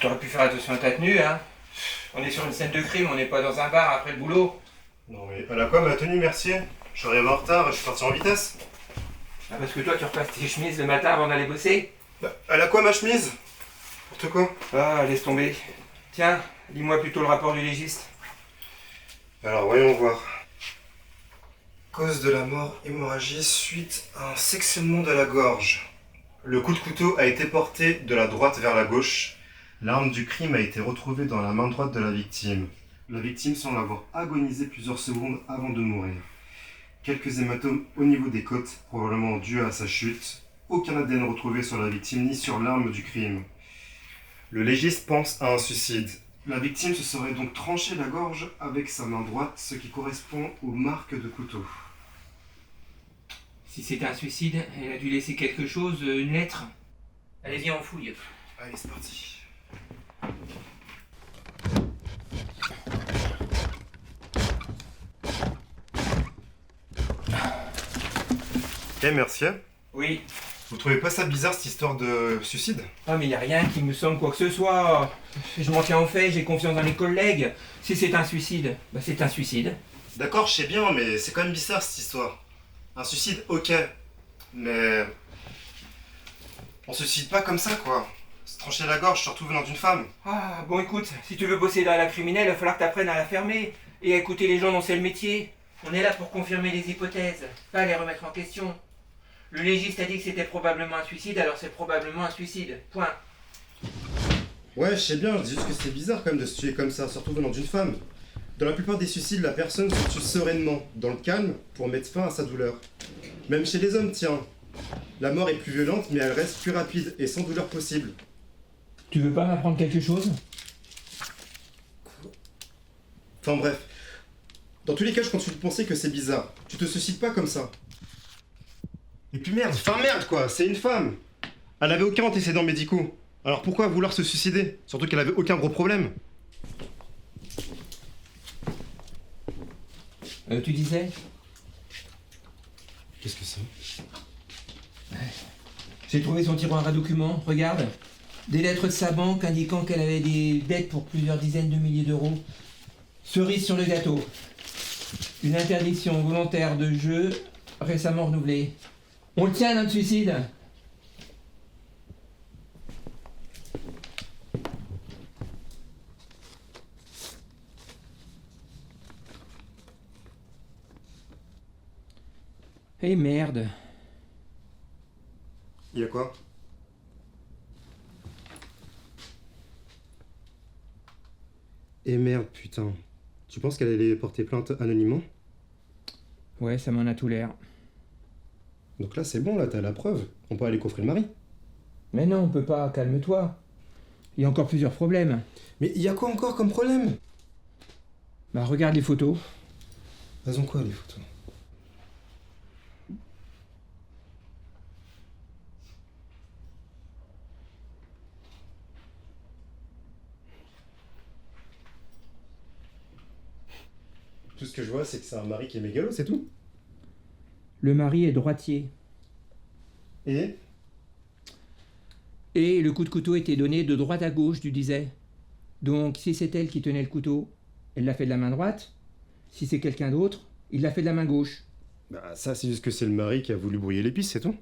T'aurais pu faire attention à ta tenue, hein. On est sur une scène de crime, on n'est pas dans un bar après le boulot. Non mais elle a quoi ma tenue Mercier? Je suis arrivé en retard et je suis parti en vitesse. Ah, parce que toi tu repasses tes chemises le matin avant d'aller bosser. Bah, elle a quoi ma chemise? N'importe quoi. Ah, laisse tomber. Tiens, lis-moi plutôt le rapport du légiste. Alors voyons voir. Cause de la mort, hémorragie suite à un sectionnement de la gorge. Le coup de couteau a été porté de la droite vers la gauche. L'arme du crime a été retrouvée dans la main droite de la victime. La victime semble avoir agonisé plusieurs secondes avant de mourir. Quelques hématomes au niveau des côtes, probablement dus à sa chute. Aucun ADN retrouvé sur la victime ni sur l'arme du crime. Le légiste pense à un suicide. La victime se serait donc tranché la gorge avec sa main droite, ce qui correspond aux marques de couteau. Si c'est un suicide, elle a dû laisser quelque chose, une lettre. Allez, viens, on fouille. Allez, c'est parti. Eh, merci. Oui. Vous trouvez pas ça bizarre cette histoire de suicide? Ah, mais y a rien qui me semble quoi que ce soit. Je m'en tiens au fait, j'ai confiance dans mes collègues. Si c'est un suicide, bah c'est un suicide. D'accord, je sais bien, mais c'est quand même bizarre cette histoire. Un suicide, ok. Mais... on se suicide pas comme ça, quoi. Se trancher la gorge, surtout venant d'une femme. Ah, bon écoute, si tu veux bosser dans la criminelle, il va falloir que t'apprennes à la fermer et à écouter les gens dont c'est le métier. On est là pour confirmer les hypothèses, pas les remettre en question. Le légiste a dit que c'était probablement un suicide, alors c'est probablement un suicide. Point. Ouais, je sais bien, je dis juste que c'est bizarre quand même de se tuer comme ça, surtout venant d'une femme. Dans la plupart des suicides, la personne se tue sereinement, dans le calme, pour mettre fin à sa douleur. Même chez les hommes, tiens. La mort est plus violente, mais elle reste plus rapide et sans douleur possible. Tu veux pas m'apprendre quelque chose? Enfin bref. Dans tous les cas, je continue de penser que c'est bizarre. Tu te suicides pas comme ça. Et puis merde, quoi, c'est une femme. Elle avait aucun antécédent médicaux. Alors pourquoi vouloir se suicider? Surtout qu'elle avait aucun gros problème. Tu disais? Qu'est-ce que c'est? J'ai trouvé son tiroir à documents, regarde. Des lettres de sa banque indiquant qu'elle avait des dettes pour plusieurs dizaines de milliers d'euros. Cerise sur le gâteau. Une interdiction volontaire de jeu récemment renouvelée. On le tient, notre suicide. Eh merde. Y a quoi? Et merde, putain. Tu penses qu'elle allait porter plainte anonymement? Ouais, ça m'en a tout l'air. Donc là, c'est bon, là, t'as la preuve. On peut aller coffrer le mari. Mais non, on peut pas, calme-toi. Il y a encore plusieurs problèmes. Mais y a quoi encore comme problème? Bah regarde les photos. Elles ont quoi, les photos? Tout ce que je vois, c'est que c'est un mari qui est mégalo, c'est tout. Le mari est droitier. Et Et le coup de couteau était donné de droite à gauche, tu disais. Donc si c'est elle qui tenait le couteau, elle l'a fait de la main droite. Si c'est quelqu'un d'autre, il l'a fait de la main gauche. bah ça, c'est juste que c'est le mari qui a voulu brouiller les pistes, c'est tout.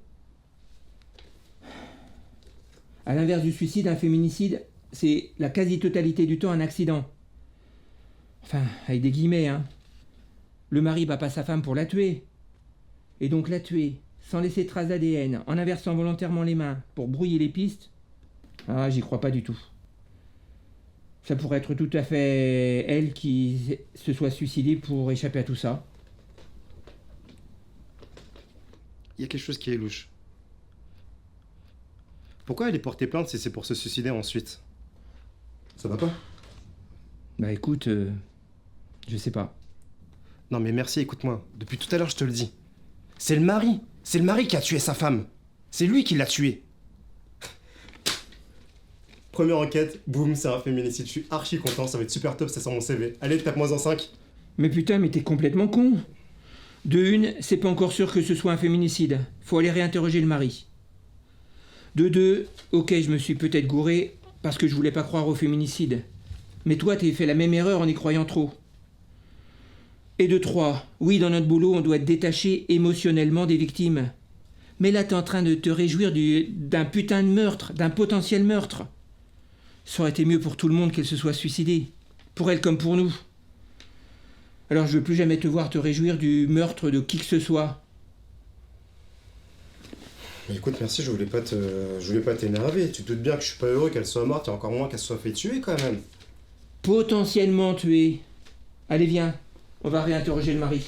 À l'inverse du suicide, un féminicide, c'est la quasi-totalité du temps un accident. Enfin, avec des guillemets, hein. Le mari bat pas sa femme pour la tuer. Et donc la tuer, sans laisser de traces d'ADN, en inversant volontairement les mains pour brouiller les pistes, ah, j'y crois pas du tout. Ça pourrait être tout à fait elle qui se soit suicidée pour échapper à tout ça. Il y a quelque chose qui est louche. Pourquoi elle est portée plainte si c'est pour se suicider ensuite? Ça va pas? Bah écoute, je sais pas. Non mais merci, écoute-moi. Depuis tout à l'heure, je te le dis. C'est le mari. C'est le mari qui a tué sa femme. C'est lui qui l'a tuée. Première enquête, boum, c'est un féminicide. Je suis archi content, ça va être super top, c'est sur mon CV. Allez, tape-moi en 5. Mais putain, mais t'es complètement con. De une, c'est pas encore sûr que ce soit un féminicide. Faut aller réinterroger le mari. De deux, ok, je me suis peut-être gouré parce que je voulais pas croire au féminicide. Mais toi, t'as fait la même erreur en y croyant trop. Et de 3, oui, dans notre boulot, on doit être détaché émotionnellement des victimes. Mais là, t'es en train de te réjouir d'un putain de meurtre, d'un potentiel meurtre. Ça aurait été mieux pour tout le monde qu'elle se soit suicidée. Pour elle comme pour nous. Alors je veux plus jamais te voir te réjouir du meurtre de qui que ce soit. Mais écoute, merci, je voulais pas t'énerver. Tu te doutes bien que je suis pas heureux qu'elle soit morte et encore moins qu'elle se soit fait tuer quand même. Potentiellement tuée. Allez, viens. On va réinterroger le mari.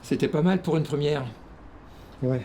C'était pas mal pour une première. Ouais.